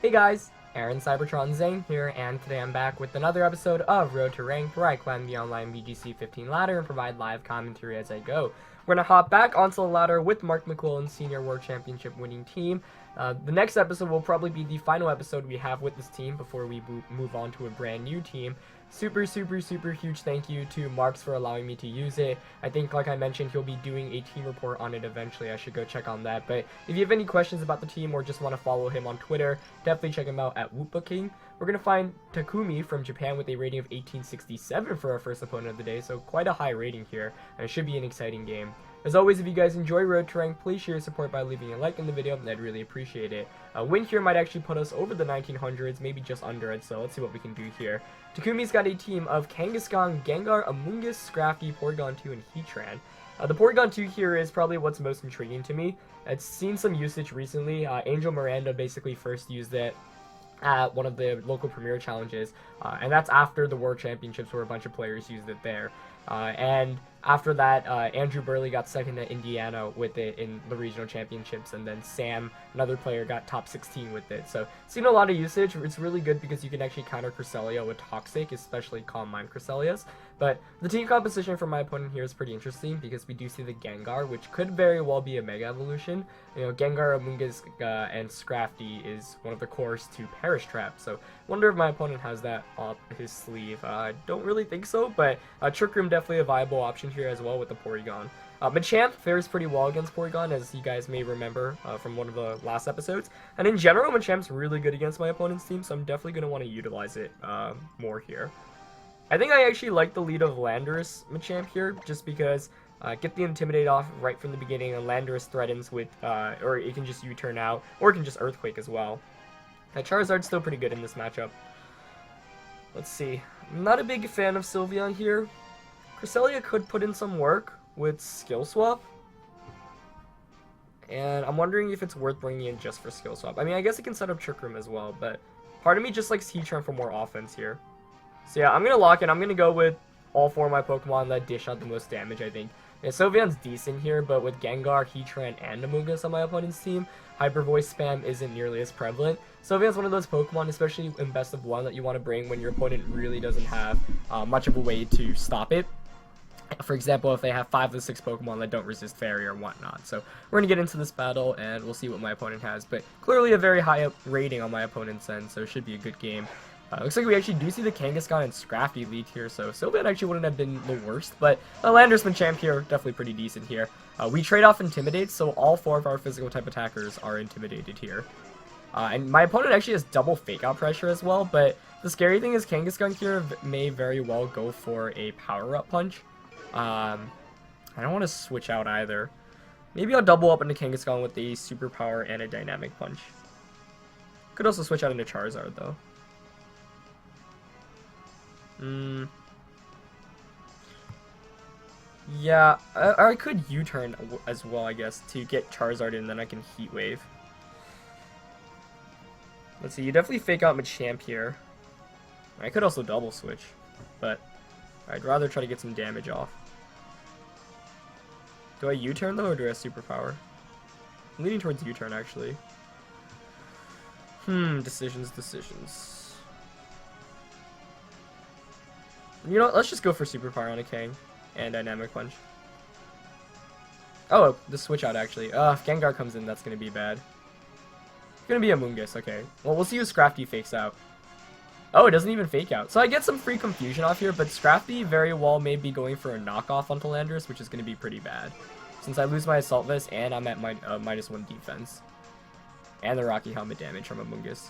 Hey guys, Aaron Cybertron Zane here, and today I'm back with another episode of Road to Ranked, where I climb the online VGC 15 ladder and provide live commentary as I go. We're going to hop back onto the ladder with Mark McQuillan's Senior World Championship winning team. The next episode will probably be the final episode we have with this team before we move on to a brand new team. Super huge thank you to Marks for allowing me to use it. I think, like I mentioned, he'll be doing a team report on it eventually. I should go check on that. But if you have any questions about the team or just want to follow him on Twitter, definitely check him out at Whoopa King. We're going to find Takumi from Japan with a rating of 1867 for our first opponent of the day, so quite a high rating here, and it should be an exciting game. As always, if you guys enjoy Road to Rank, please show your support by leaving a like in the video, and I'd really appreciate it. A win here might actually put us over the 1900s, maybe just under it, so let's see what we can do here. Takumi's got a team of Kangaskhan, Gengar, Amoonguss, Scrafty, Porygon 2, and Heatran. The Porygon 2 here is probably what's most intriguing to me. It's seen some usage recently. Angel Miranda basically first used it at one of the local premier challenges, and that's after the World Championships where a bunch of players used it there. And after that, Andrew Burley got second at Indiana with it in the regional championships, and then Sam, another player, got top 16 with it. So, seen a lot of usage. It's really good because you can actually counter Cresselia with Toxic, especially Calm Mind Cresselias. But the team composition for my opponent here is pretty interesting because we do see the Gengar, which could very well be a Mega Evolution. You know, Gengar, Amoonguss, and Scrafty is one of the cores to Perish Trap. So, wonder if my opponent has that up his sleeve. I don't really think so, but Trick Room definitely a viable option here as well with the Porygon. Machamp fares pretty well against Porygon, as you guys may remember from one of the last episodes. And in general, Machamp's really good against my opponent's team, so I'm definitely going to want to utilize it more here. I think I actually like the lead of Landorus Machamp here, just because get the Intimidate off right from the beginning, and Landorus threatens with, or it can just U-turn out, or it can just Earthquake as well. Charizard's still pretty good in this matchup. Let's see. I'm not a big fan of Sylveon here. Cresselia could put in some work with Skill Swap, and I'm wondering if it's worth bringing in just for Skill Swap. I mean, I guess it can set up Trick Room as well, but part of me just likes Heatran for more offense here. So yeah, I'm going to lock in. I'm going to go with all four of my Pokemon that dish out the most damage, I think. Yeah, Sylveon's decent here, but with Gengar, Heatran, and Amoonguss on my opponent's team, Hyper Voice spam isn't nearly as prevalent. Sylveon's one of those Pokemon, especially in Best of 1, that you want to bring when your opponent really doesn't have much of a way to stop it. For example, if they have 5 of the 6 Pokemon that don't resist Fairy or whatnot. So we're going to get into this battle, and we'll see what my opponent has. But clearly a very high rating on my opponent's end, so it should be a good game. Looks like we actually do see the Kangaskhan and Scrafty lead here, so Sylveon actually wouldn't have been the worst, but Landorus Machamp here, definitely pretty decent here. We trade off Intimidate, so all 4 of our physical type attackers are intimidated here. And my opponent actually has double Fake Out Pressure as well, but the scary thing is Kangaskhan here may very well go for a Power Up Punch. I don't want to switch out either. Maybe I'll double up into Kangaskhan with a Superpower and a Dynamic Punch. Could also switch out into Charizard though. Yeah, I could U-turn as well, I guess, to get Charizard in, then I can Heat Wave. Let's see, you definitely fake out Machamp here. I could also double switch, but I'd rather try to get some damage off. Do I U-turn though, or do I Superpower? I'm leaning towards U-turn actually. Decisions. You know what, let's just go for Superpower on a Kang and Dynamic Punch. Oh, the switch out actually. If Gengar comes in, that's going to be bad. It's going to be Amoonguss, okay. Well, we'll see who Scrafty fakes out. Oh, it doesn't even fake out. So I get some free confusion off here, but Scrafty very well may be going for a knockoff onto Landorus, which is going to be pretty bad. Since I lose my Assault Vest and I'm at my -1 defense. And the Rocky Helmet damage from Amoonguss.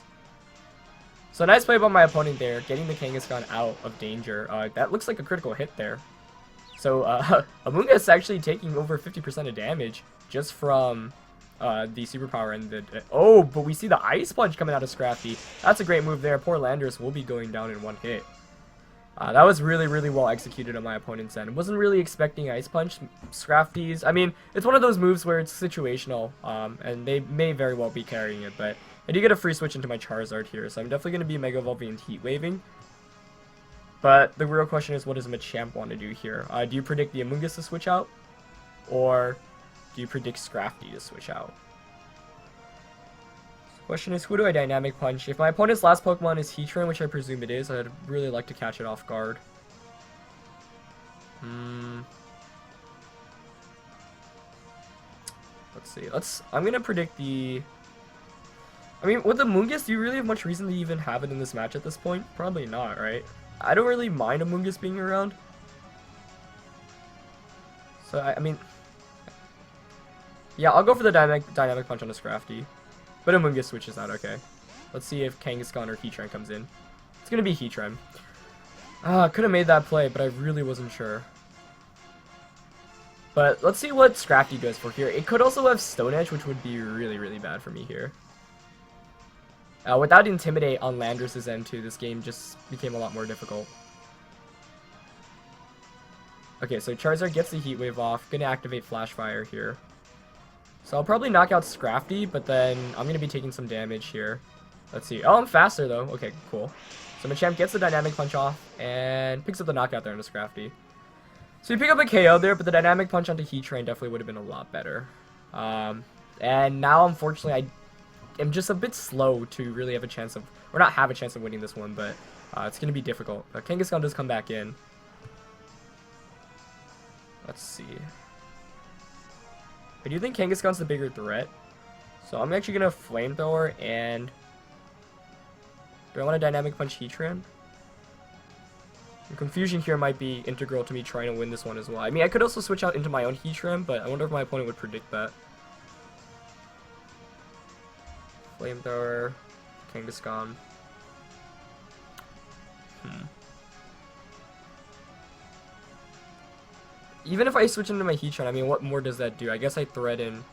So nice play by my opponent there, getting the Kangaskhan out of danger. That looks like a critical hit there. So Amoonguss actually taking over 50% of damage just from the Superpower and the... Oh, but we see the Ice Punch coming out of Scrafty. That's a great move there. Poor Landorus will be going down in one hit. That was really well executed on my opponent's end. Wasn't really expecting Ice Punch. Scrafty's... I mean, it's one of those moves where it's situational, and they may very well be carrying it, but... I do get a free switch into my Charizard here, so I'm definitely going to be Mega Evolving and Heat Waving. But the real question is, what does Machamp want to do here? Do you predict the Amoonguss to switch out? Or do you predict Scrafty to switch out? Question is, who do I Dynamic Punch? If my opponent's last Pokemon is Heatran, which I presume it is, I'd really like to catch it off guard. Let's see. I'm gonna predict the... I mean, with the Moongus, do you really have much reason to even have it in this match at this point? Probably not, right? I don't really mind a Moongus being around. So, I mean... Yeah, I'll go for the Dynamic Punch on the Scrafty. But a Moongus switches out, okay. Let's see if Kangaskhan or Heatran comes in. It's gonna be Heatran. Could have made that play, but I really wasn't sure. But let's see what Scrafty goes for here. It could also have Stone Edge, which would be really, really bad for me here. Without Intimidate on Landorus' end too, this game just became a lot more difficult. Okay, so Charizard gets the Heat Wave off. Gonna activate Flash Fire here. So I'll probably knock out Scrafty, but then I'm gonna be taking some damage here. Let's see. Oh, I'm faster though. Okay, cool. So Machamp gets the Dynamic Punch off and picks up the knockout there on the Scrafty. So you pick up a KO there, but the Dynamic Punch onto Heatran definitely would have been a lot better. And now, unfortunately, I am just a bit slow to really have a chance of, or not have a chance of winning this one, but it's going to be difficult. Kangaskhan does come back in. Let's see. I do think Kangaskhan's the bigger threat. So I'm actually going to Flamethrower and... Do I want to Dynamic Punch Heatran? The confusion here might be integral to me trying to win this one as well. I mean, I could also switch out into my own Heatran, but I wonder if my opponent would predict that. Flamethrower, Kangaskhan. Even if I switch into my Heatran, I mean, what more does that do? I guess I thread in...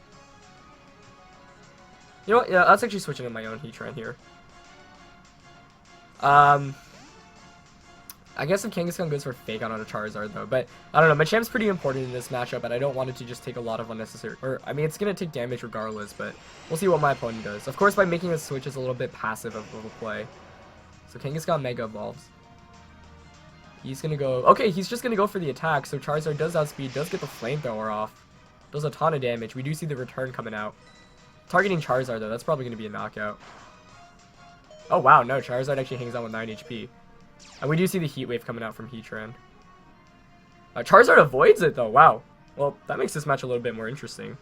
You know what? Yeah, let's actually switch into my own Heatran here. I guess if Kangaskhan goes for Fake Out on a Charizard, though. But, I don't know. Machamp's pretty important in this matchup, and I don't want it to just take a lot of unnecessary... Or, I mean, it's going to take damage regardless, but we'll see what my opponent does. Of course, by making a switch is a little bit passive of a play. So, Kangaskhan Mega Evolves. He's going to go... Okay, he's just going to go for the attack, so Charizard does outspeed, does get the Flamethrower off. Does a ton of damage. We do see the return coming out. Targeting Charizard, though, that's probably going to be a knockout. Oh, wow, no, Charizard actually hangs out with 9 HP. And we do see the Heat Wave coming out from Heatran. Charizard avoids it, though. Wow. Well, that makes this match a little bit more interesting.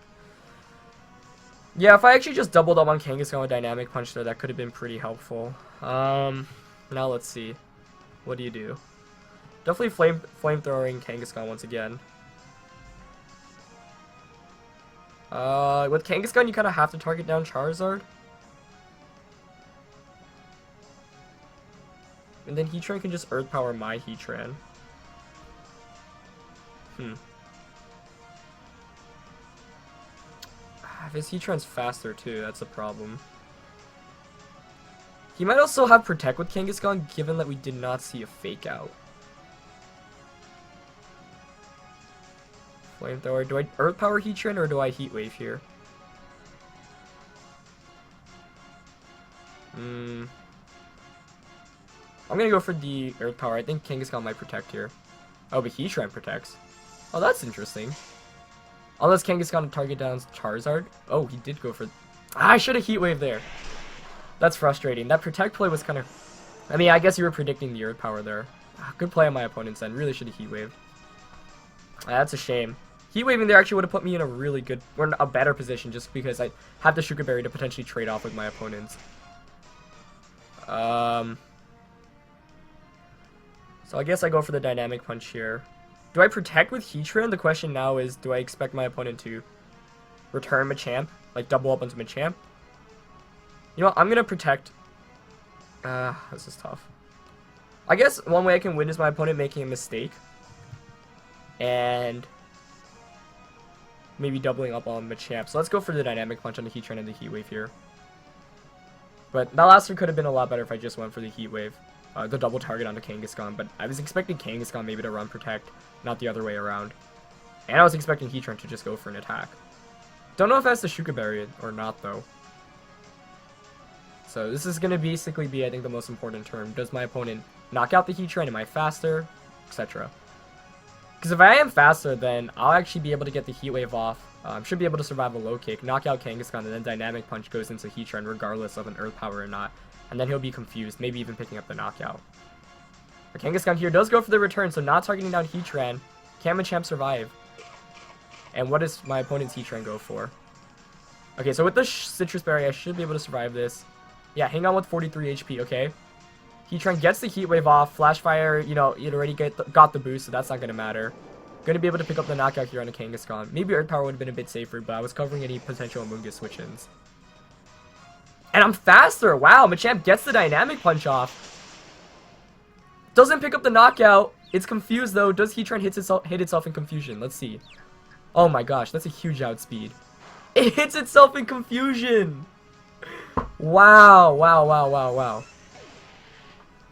Yeah, if I actually just doubled up on Kangaskhan with Dynamic Punch there, that could have been pretty helpful. Now let's see. What do you do? Definitely Flamethrowing Kangaskhan once again. With Kangaskhan, you kind of have to target down Charizard. And then Heatran can just Earth Power my Heatran. If his Heatran's faster too, that's a problem. He might also have Protect with Kangaskhan, given that we did not see a Fake Out. Flamethrower. Do I Earth Power Heatran or do I Heat Wave here? I'm gonna go for the Earth Power. I think Kangaskhan might Protect here. Oh, but Heatran protects. Oh, that's interesting. Unless Kangaskhan target down Charizard. Oh, he did go for... I should have Heat Wave there. That's frustrating. That Protect play was kind of... I mean, I guess you were predicting the Earth Power there. Good play on my opponent's end. Really should have Heat Waved. That's a shame. Heat Waving there actually would have put me in a really good... or a better position just because I have the Shuka Berry to potentially trade off with my opponents. So I guess I go for the Dynamic Punch here. Do I Protect with Heatran? The question now is, do I expect my opponent to return Machamp? Like, double up onto Machamp? You know what? I'm going to Protect. This is tough. I guess one way I can win is my opponent making a mistake. And maybe doubling up on Machamp. So let's go for the Dynamic Punch on the Heatran and the Heat Wave here. But that last one could have been a lot better if I just went for the Heat Wave. The double target onto Kangaskhan, but I was expecting Kangaskhan maybe to run Protect, not the other way around. And I was expecting Heatran to just go for an attack. Don't know if that's the Shuka Berry or not, though. So this is going to basically be, I think, the most important term. Does my opponent knock out the Heatran? Am I faster? Etc. Because if I am faster, then I'll actually be able to get the Heat Wave off. Should be able to survive a low kick, knock out Kangaskhan, and then Dynamic Punch goes into Heatran regardless of an Earth Power or not. And then he'll be confused, maybe even picking up the knockout. But Kangaskhan here does go for the return, so not targeting down Heatran. Can Machamp survive? And what does my opponent's Heatran go for? Okay, so with the Citrus Berry, I should be able to survive this. Yeah, hang on with 43 HP, okay. Heatran gets the Heat Wave off. Flash Fire, you know, it already got the boost, so that's not going to matter. Going to be able to pick up the knockout here on a Kangaskhan. Maybe Earth Power would have been a bit safer, but I was covering any potential Amoonguss switch-ins. And I'm faster! Wow, Machamp gets the Dynamic Punch off. Doesn't pick up the knockout. It's confused, though. Does Heatran hit itself in confusion? Let's see. Oh my gosh, that's a huge outspeed. It hits itself in confusion! Wow, wow, wow, wow, wow.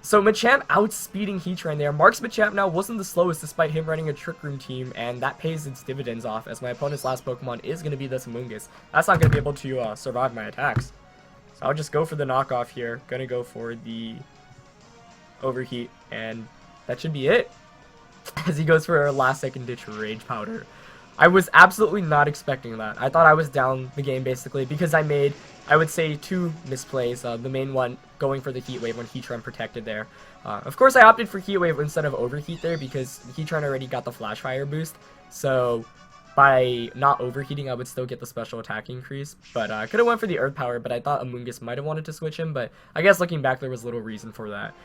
So Machamp outspeeding Heatran there. Mark's Machamp now wasn't the slowest despite him running a Trick Room team, and that pays its dividends off as my opponent's last Pokemon is going to be this Amoonguss. That's not going to be able to survive my attacks. So I'll just go for the knockoff here. Going to go for the Overheat, and that should be it. As he goes for a last second ditch Rage Powder. I was absolutely not expecting that. I thought I was down the game basically because I made, I would say, 2 misplays. The main one going for the Heat Wave when Heatran protected there. Of course I opted for Heat Wave instead of Overheat there because Heatran already got the Flash Fire boost. So by not overheating I would still get the special attack increase. But I could have went for the Earth Power, but I thought Amoonguss might have wanted to switch him. But I guess looking back there was little reason for that.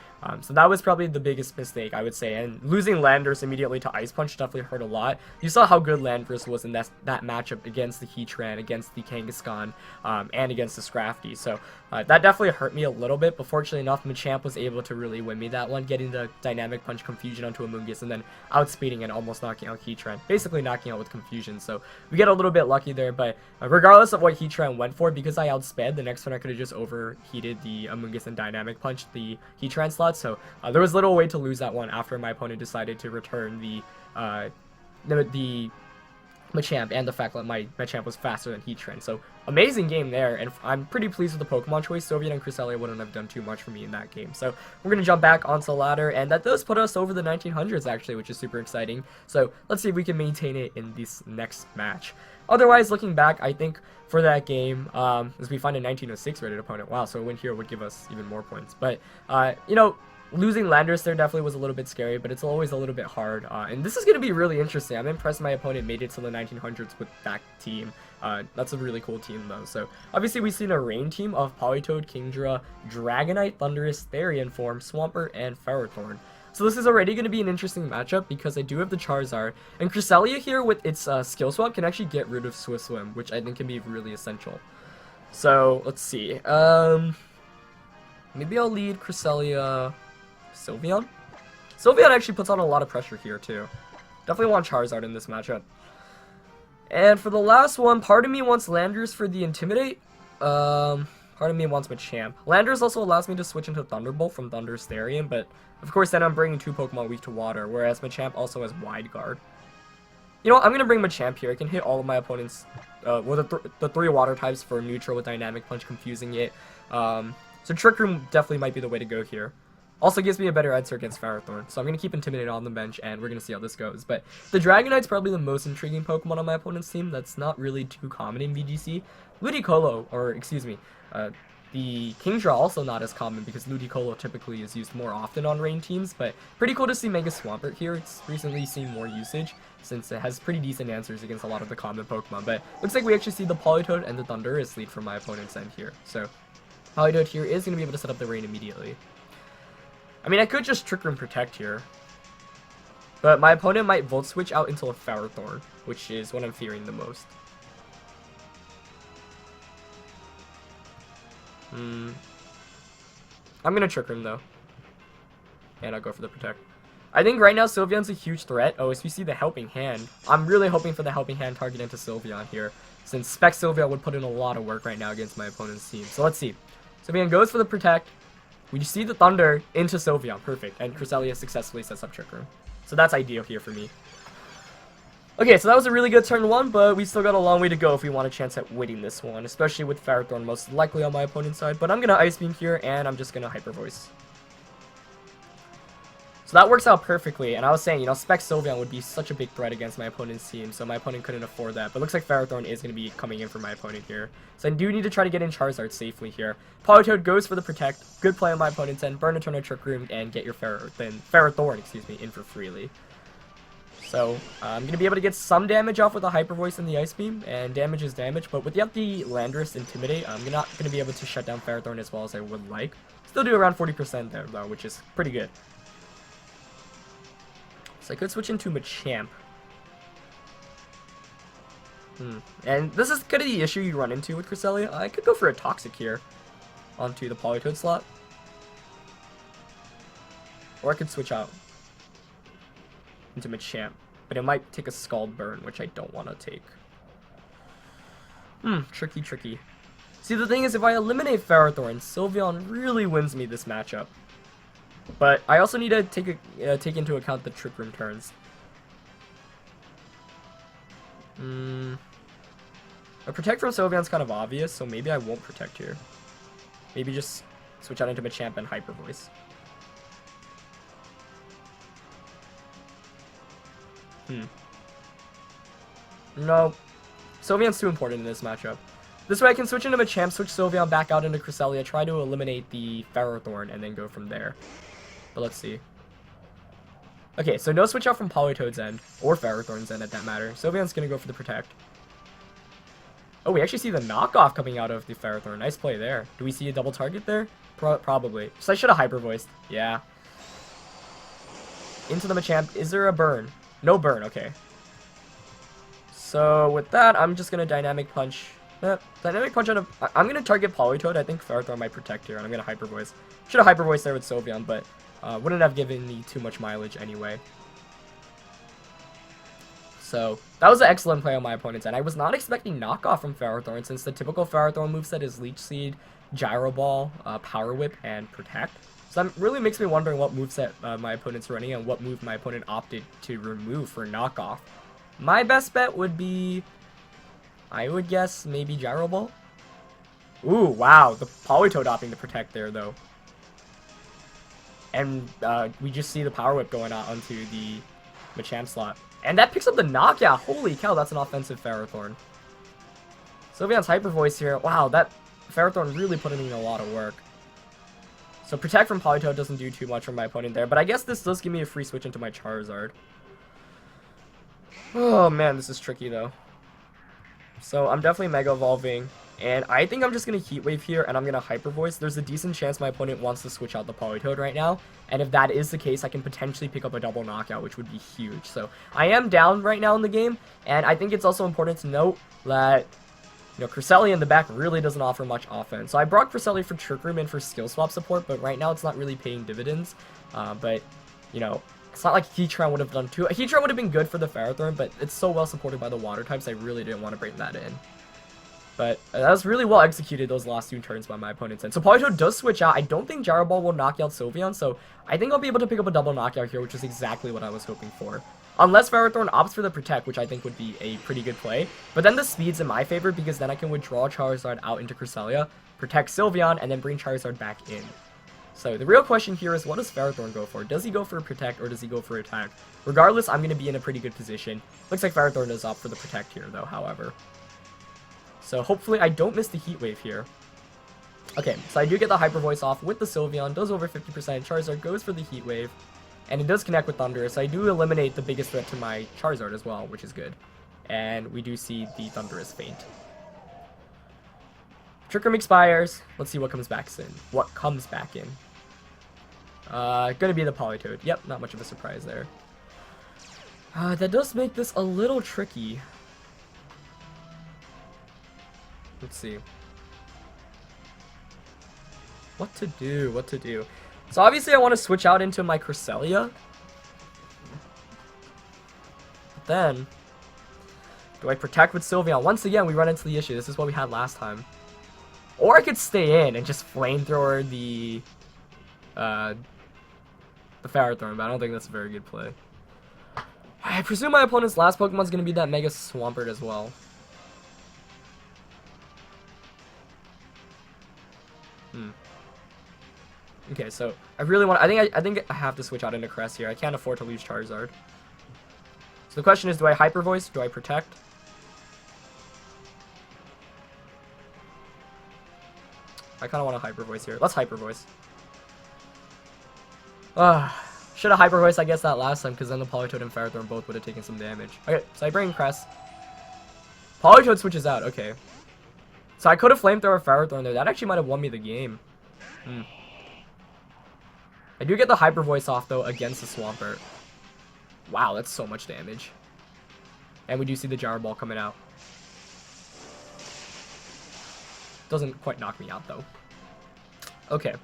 So that was probably the biggest mistake I would say. And losing Landorus immediately to Ice Punch definitely hurt a lot. You saw how good Landorus was in that matchup against the Heatran, against the Kangaskhan, and against the Scrafty. So that definitely hurt me a little bit. But fortunately enough, Machamp was able to really win me that one, getting the Dynamic Punch confusion onto Amoonguss and then outspeeding and almost knocking out Heatran. Basically knocking out with confusion. So we get a little bit lucky there. But regardless of what Heatran went for, because I outsped, the next one I could have just overheated the Amoonguss and Dynamic Punch the Heatran slot. So there was little way to lose that one after my opponent decided to return the Machamp and the fact that my Machamp was faster than Heatran. So amazing game there, and I'm pretty pleased with the Pokemon choice. Soviet and Cresselia wouldn't have done too much for me in that game. So we're going to jump back onto the ladder, and that does put us over the 1900s actually, which is super exciting. So let's see if we can maintain it in this next match. Otherwise, looking back, I think for that game, as we find a 1906 rated opponent, wow, so a win here would give us even more points. But, you know, losing Landorus there definitely was a little bit scary, but it's always a little bit hard. And this is going to be really interesting. I'm impressed my opponent made it to the 1900s with that team. That's a really cool team, though. So, obviously, we've seen a rain team of Politoed, Kingdra, Dragonite, Thundurus, Therian form, Swampert, and Ferrothorn. So this is already going to be an interesting matchup because I do have the Charizard. And Cresselia here with its skill swap can actually get rid of Swift Swim, which I think can be really essential. So, let's see. Maybe I'll lead Cresselia... Sylveon? Sylveon actually puts on a lot of pressure here, too. Definitely want Charizard in this matchup. And for the last one, part of me wants Landorus for the Intimidate. Part of me wants Machamp. Landorus also allows me to switch into Thunderbolt from Thunder's Therian, but of course then I'm bringing 2 Pokemon weak to water, whereas Machamp also has Wide Guard. You know what, I'm going to bring Machamp here. I can hit all of my opponents, well, the 3 water types for neutral with Dynamic Punch, confusing it. So Trick Room definitely might be the way to go here. Also gives me a better answer against Ferrothorn, so I'm going to keep Intimidate on the bench, and we're going to see how this goes. But the Dragonite's probably the most intriguing Pokemon on my opponent's team. That's not really too common in VGC. Ludicolo, or excuse me, the Kingdra also not as common because Ludicolo typically is used more often on rain teams, but pretty cool to see Mega Swampert here. It's recently seen more usage since it has pretty decent answers against a lot of the common Pokemon. But looks like we actually see the Politoed and the Thundurus lead from my opponent's end here. So Politoed here is going to be able to set up the rain immediately. I mean, I could just Trick Room Protect here, but my opponent might Volt Switch out into a Ferrothorn, which is what I'm fearing the most. I'm gonna Trick Room though, and I'll go for the Protect. I think right now Sylveon's a huge threat. Oh, as we see the Helping Hand, I'm really hoping for the Helping Hand target into Sylveon here, since Spec Sylveon would put in a lot of work right now against my opponent's team. So let's see. Sylveon goes for the Protect. We see the Thunder into Sylveon, perfect, and Cresselia successfully sets up Trick Room. So that's ideal here for me. Okay, so that was a really good turn 1, but we still got a long way to go if we want a chance at winning this one, especially with Ferrothorn most likely on my opponent's side. But I'm going to Ice Beam here, and I'm just going to Hyper Voice. So that works out perfectly, and I was saying, you know, Spec Sylveon would be such a big threat against my opponent's team, so my opponent couldn't afford that. But it looks like Ferrothorn is going to be coming in for my opponent here. So I do need to try to get in Charizard safely here. Politoed goes for the Protect. Good play on my opponent's end. Burn a turn of Trick Room and get your Ferrothorn, excuse me, in for freely. So I'm going to be able to get some damage off with a Hyper Voice and the Ice Beam, and damage is damage. But without the Landorus Intimidate, I'm not going to be able to shut down Ferrothorn as well as I would like. Still do around 40% there, though, which is pretty good. So I could switch into Machamp. And this is kind of the issue you run into with Cresselia. I could go for a Toxic here onto the Politoed slot. Or I could switch out into Machamp. But it might take a Scald Burn, which I don't want to take. Tricky. See, the thing is, if I eliminate Ferrothorn, Sylveon really wins me this matchup. But I also need to take into account the Trick Room turns. A Protect from Sylveon's kind of obvious, so maybe I won't Protect here. Maybe just switch out into Machamp and Hyper Voice. No. Sylveon's too important in this matchup. This way I can switch into Machamp, switch Sylveon back out into Cresselia, try to eliminate the Ferrothorn, and then go from there. But let's see. Okay, so no switch out from Politoed's end, or Ferrothorn's end at that matter. Sylveon's gonna go for the Protect. Oh, we actually see the knockoff coming out of the Ferrothorn. Nice play there. Do we see a double target there? Probably. So I should have Hyper Voiced. Yeah. Into the Machamp. Is there a burn? No burn, okay. So with that, I'm just gonna Dynamic Punch. Dynamic Punch on a... I'm gonna target Politoed. I think Ferrothorn might Protect here, and I'm gonna Hyper Voice. Should have Hyper Voice there with Sylveon, but wouldn't have given me too much mileage anyway. So that was an excellent play on my opponent's end. I was not expecting knockoff from Ferrothorn, since the typical Ferrothorn moveset is Leech Seed, Gyro Ball, Power Whip, and Protect. So that really makes me wondering what moveset my opponent's running and what move my opponent opted to remove for knockoff. My best bet would be, I would guess, maybe Gyro Ball. Ooh, wow, the Politoed opting to Protect there, though. And we just see the Power Whip going out onto the Machamp slot. And that picks up the knockout. Holy cow, that's an offensive Ferrothorn. Sylveon's Hyper Voice here. Wow, that Ferrothorn really put in a lot of work. So Protect from Politoed doesn't do too much for my opponent there. But I guess this does give me a free switch into my Charizard. Oh man, this is tricky though. So I'm definitely Mega Evolving. And I think I'm just going to Heat Wave here, and I'm going to Hyper Voice. There's a decent chance my opponent wants to switch out the Politoed right now. And if that is the case, I can potentially pick up a double knockout, which would be huge. So I am down right now in the game, and I think it's also important to note that, you know, Cresselia in the back really doesn't offer much offense. So I brought Cresselia for Trick Room and for Skill Swap support, but right now it's not really paying dividends. But, you know, it's not like Heatran would have done too. Heatran would have been good for the Ferrothorn, but it's so well supported by the Water types, I really didn't want to bring that in. But that was really well executed, those last 2 turns by my opponent's end. So Politoed does switch out. I don't think Gyro Ball will knock out Sylveon, so I think I'll be able to pick up a double knockout here, which is exactly what I was hoping for. Unless Ferrothorn opts for the Protect, which I think would be a pretty good play. But then the speed's in my favor, because then I can withdraw Charizard out into Cresselia, Protect Sylveon, and then bring Charizard back in. So the real question here is, what does Ferrothorn go for? Does he go for a Protect, or does he go for Attack? Regardless, I'm going to be in a pretty good position. Looks like Ferrothorn does opt for the Protect here, though, however. So hopefully I don't miss the Heat Wave here. Okay, so I do get the Hyper Voice off with the Sylveon, does over 50%, Charizard goes for the Heat Wave, and it does connect with Thunder, so I do eliminate the biggest threat to my Charizard as well, which is good. And we do see the Thunderous Feint. Trick Room expires. Let's see what comes back in. Gonna be the Politoed. Yep, not much of a surprise there. That does make this a little tricky. Let's see. What to do? So obviously I want to switch out into my Cresselia. But then, do I Protect with Sylveon? Once again, we run into the issue. This is what we had last time. Or I could stay in and just Flamethrower the Ferrothorn, but I don't think that's a very good play. I presume my opponent's last Pokemon is going to be that Mega Swampert as well. Okay, so I really want. I think I have to switch out into Crest here. I can't afford to lose Charizard. So the question is, do I Hyper Voice? Do I Protect? I kind of want to Hyper Voice here. Let's Hyper Voice. Should have Hyper Voice, I guess, that last time, because then the Politoed and Ferrothorn both would have taken some damage. Okay, so I bring Crest. Politoed switches out. Okay. So I could have Flamethrower Ferrothorn there. That actually might have won me the game. I do get the Hyper Voice off, though, against the Swampert. Wow, that's so much damage. And we do see the Gyro Ball coming out. Doesn't quite knock me out, though. Okay.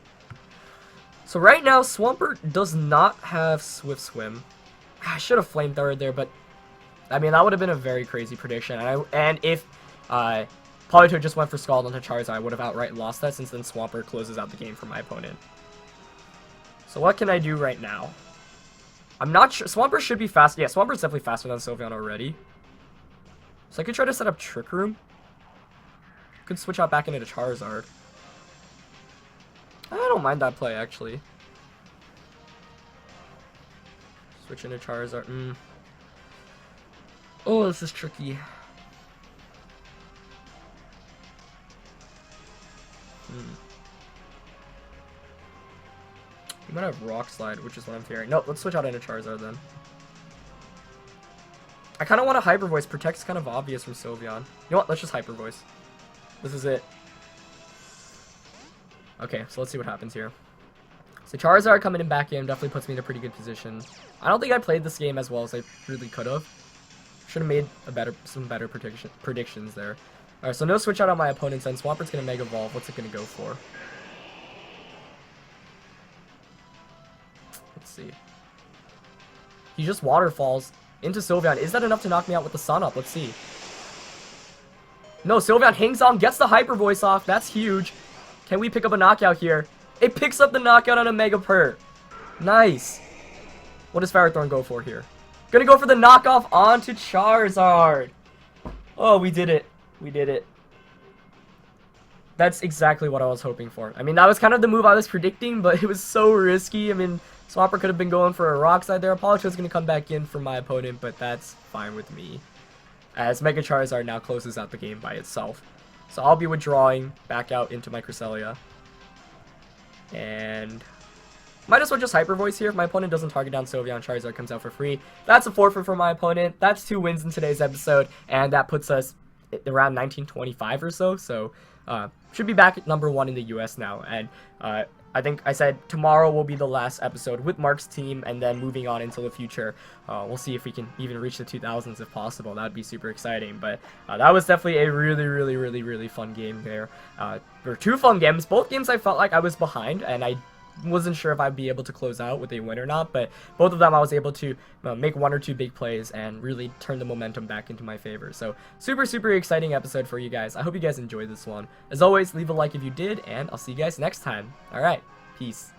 So right now, Swampert does not have Swift Swim. I should have Flamethrowered there, but... I mean, that would have been a very crazy prediction. And if Politoed just went for Scald onto Charizard, I would have outright lost that, since then Swampert closes out the game for my opponent. So what can I do right now? I'm not sure. Swampert should be fast. Yeah, Swampert's definitely faster than Sylveon already. So I could try to set up Trick Room. Could switch out back into Charizard. I don't mind that play, actually. Switch into Charizard. Oh, this is tricky. We might have Rock Slide, which is what I'm fearing. No, let's switch out into Charizard then. I kind of want a Hyper Voice. Protect's kind of obvious from Sylveon. You know what? Let's just Hyper Voice. This is it. Okay, so let's see what happens here. So Charizard coming in back in definitely puts me in a pretty good position. I don't think I played this game as well as I really could have. Should have made some better predictions there. Alright, so no switch out on my opponent's end. Swampert's going to Mega Evolve. What's it going to go for? Let's see. He just Waterfalls into Sylveon. Is that enough to knock me out with the Sun Up? Let's see. No, Sylveon hangs on, gets the Hyper Voice off. That's huge. Can we pick up a knockout here? It picks up the knockout on a Mega Pert. Nice. What does Ferrothorn go for here? Gonna go for the knockoff onto Charizard. Oh, we did it. We did it. That's exactly what I was hoping for. I mean, that was kind of the move I was predicting, but it was so risky. I mean, Swampert could have been going for a Rock Slide there. Politoed's gonna come back in for my opponent, but that's fine with me, as Mega Charizard now closes out the game by itself. So I'll be withdrawing back out into my Cresselia. And might as well just Hyper Voice here. If my opponent doesn't target down Sylveon, Charizard comes out for free. That's a forfeit for my opponent. That's 2 wins in today's episode, and that puts us around 1925 or so. So should be back at #1 in the US now. And I think I said tomorrow will be the last episode with Mark's team, and then moving on into the future, we'll see if we can even reach the 2000s if possible. That would be super exciting. But that was definitely a really fun game there. There were 2 fun games. Both games I felt like I was behind, and I wasn't sure if I'd be able to close out with a win or not, but both of them I was able to make 1 or 2 big plays and really turn the momentum back into my favor. So super exciting episode for you guys. I hope you guys enjoyed this one. As always, leave a like if you did, and I'll see you guys next time. Alright, peace.